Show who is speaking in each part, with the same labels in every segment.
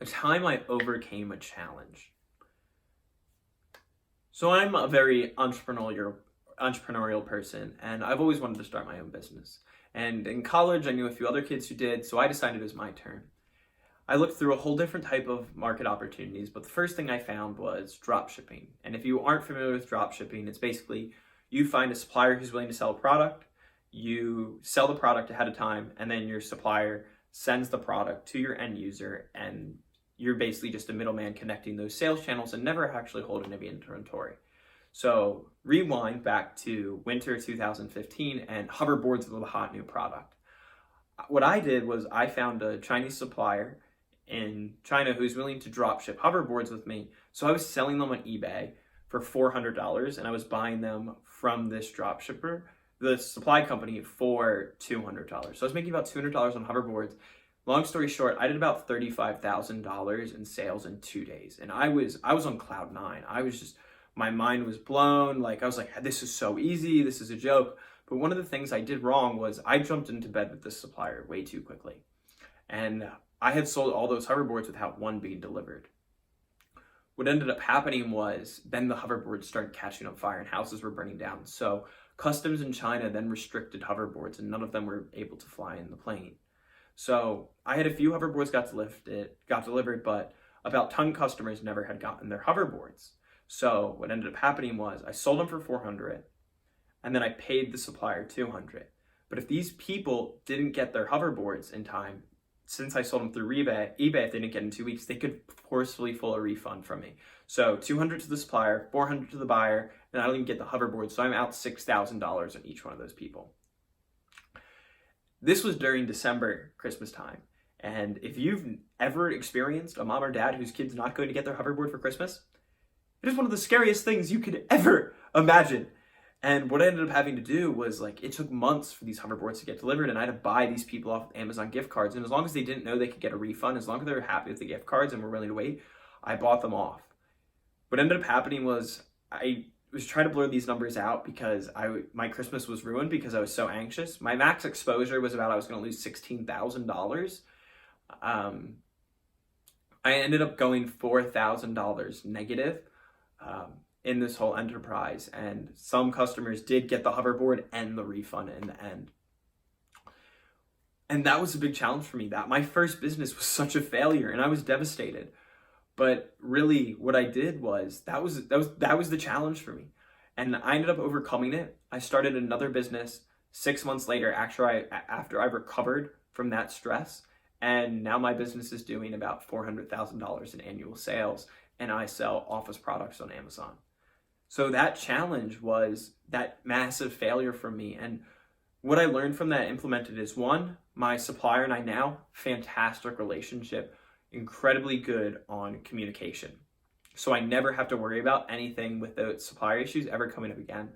Speaker 1: A time I overcame a challenge. So I'm a very entrepreneurial person, and I've always wanted to start my own business. And in college, I knew a few other kids who did, so I decided it was my turn. I looked through a whole different type of market opportunities, but the first thing I found was drop shipping. And if you aren't familiar with drop shipping, it's basically you find a supplier who's willing to sell a product, you sell the product ahead of time, and then your supplier sends the product to your end user, and you're basically just a middleman connecting those sales channels and never actually holding any inventory. So rewind back to winter 2015, and hoverboards were the hot new product. What I did was I found a Chinese supplier in China who's willing to drop ship hoverboards with me. So I was selling them on eBay for $400, and I was buying them from this drop shipper, the supply company, for $200. So I was making about $200 on hoverboards. Long story short, I did about $35,000 in sales in 2 days, and I was on cloud nine. My mind was blown. I was like, this is so easy. This is a joke. But one of the things I did wrong was I jumped into bed with this supplier way too quickly, and I had sold all those hoverboards without one being delivered. What ended up happening was then the hoverboards started catching on fire and houses were burning down. So customs in China then restricted hoverboards, and none of them were able to fly in the plane. So I had a few hoverboards got delivered, but about 10 customers never had gotten their hoverboards. So what ended up happening was I sold them for $400, and then I paid the supplier $200. But if these people didn't get their hoverboards in time, since I sold them through eBay, if they didn't get in 2 weeks, they could forcefully pull a refund from me. So $200 to the supplier, $400 to the buyer, and I don't even get the hoverboard. So I'm out $6,000 on each one of those people. This was during December, Christmas time. And if you've ever experienced a mom or dad whose kid's not going to get their hoverboard for Christmas, it is one of the scariest things you could ever imagine. And what I ended up having to do was, it took months for these hoverboards to get delivered, and I had to buy these people off Amazon gift cards. And as long as they didn't know they could get a refund, as long as they were happy with the gift cards and were willing to wait, I bought them off. What ended up happening was I was trying to blur these numbers out because my Christmas was ruined because I was so anxious. My max exposure was I was going to lose $16,000. I ended up going $4,000 negative in this whole enterprise, and some customers did get the hoverboard and the refund in the end. And that was a big challenge for me. That my first business was such a failure, and I was devastated. But really, what I did was that was the challenge for me, and I ended up overcoming it. I started another business 6 months later after I recovered from that stress, and now my business is doing about $400,000 in annual sales, and I sell office products on Amazon. So that challenge was that massive failure for me, and what I learned from that implemented is, one, my supplier and I now, fantastic relationship, incredibly good on communication. So I never have to worry about anything with the supplier issues ever coming up again.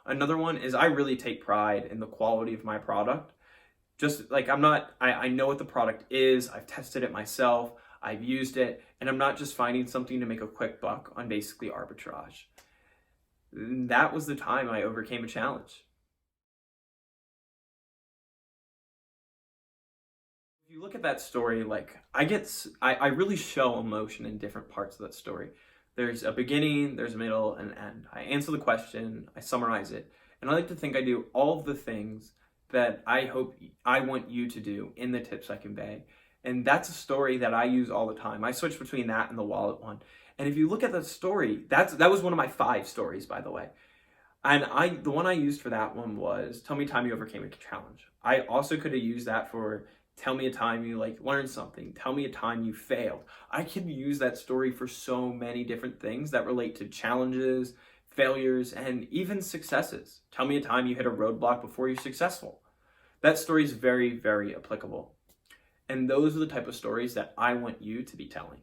Speaker 1: Another one is I really take pride in the quality of my product. I know what the product is, I've tested it myself, I've used it, and I'm not just finding something to make a quick buck on basically arbitrage. That was the time I overcame a challenge. If you look at that story, I really show emotion in different parts of that story. There's a beginning, there's a middle, and an end. I answer the question, I summarize it, and I like to think I do all of the things that I want you to do in the tips I convey. And that's a story that I use all the time. I switch between that and the wallet one. And if you look at that story, that was one of my 5 stories, by the way. And the one I used for that one was, tell me a time you overcame a challenge. I also could have used that for, tell me a time you learned something. Tell me a time you failed. I could use that story for so many different things that relate to challenges, failures, and even successes. Tell me a time you hit a roadblock before you're successful. That story is very, very applicable. And those are the type of stories that I want you to be telling.